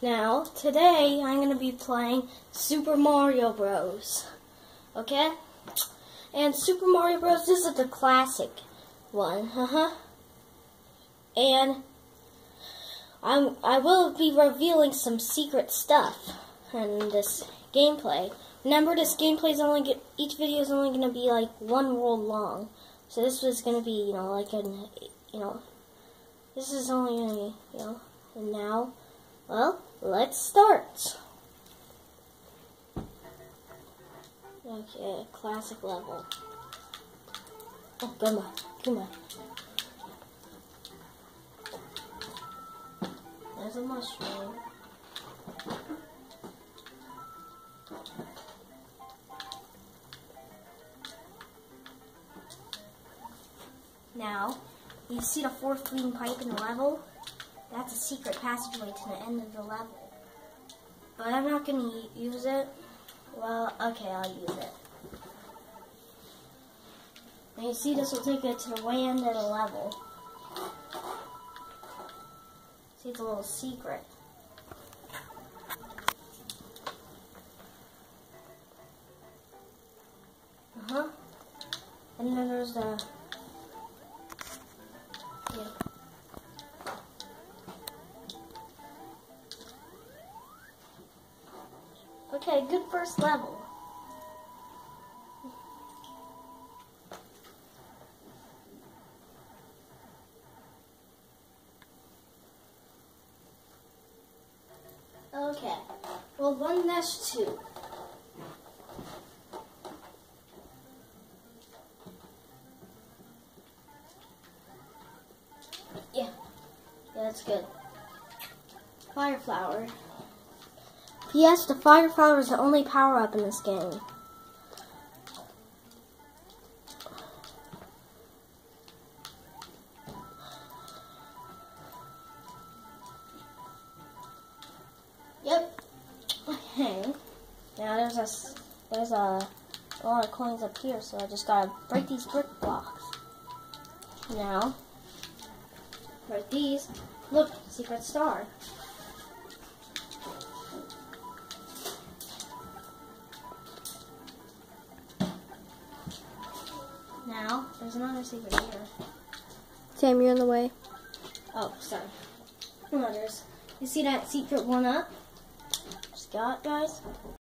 Now, today I'm going to be playing Super Mario Bros. Okay? And Super Mario Bros. This is the classic one. And I will be revealing some secret stuff in this gameplay. Remember, this gameplay is each video is only going to be like one world long. So this was going to be, this is only going to be, and now, well, let's start. Okay, classic level. Oh, come on. There's a mushroom. Now, you see the fourth green pipe in the level? That's a secret passageway to the end of the level. But I'm not going to use it. Well, okay, I'll use it. And you see, this will take it to the way end of the level. See, it's a little secret. And then there's the... yeah. Okay, good first level. Okay, well, 1-2. Yeah, that's good. Fire flower. Yes, the fire flower is the only power-up in this game. Yep. Okay. Now there's a lot of coins up here, so I just gotta break these brick blocks. Now, break these. Look, secret star. Now, there's another secret here. Sam, you're in the way. Oh, sorry. You see that secret one up? Just got it, guys.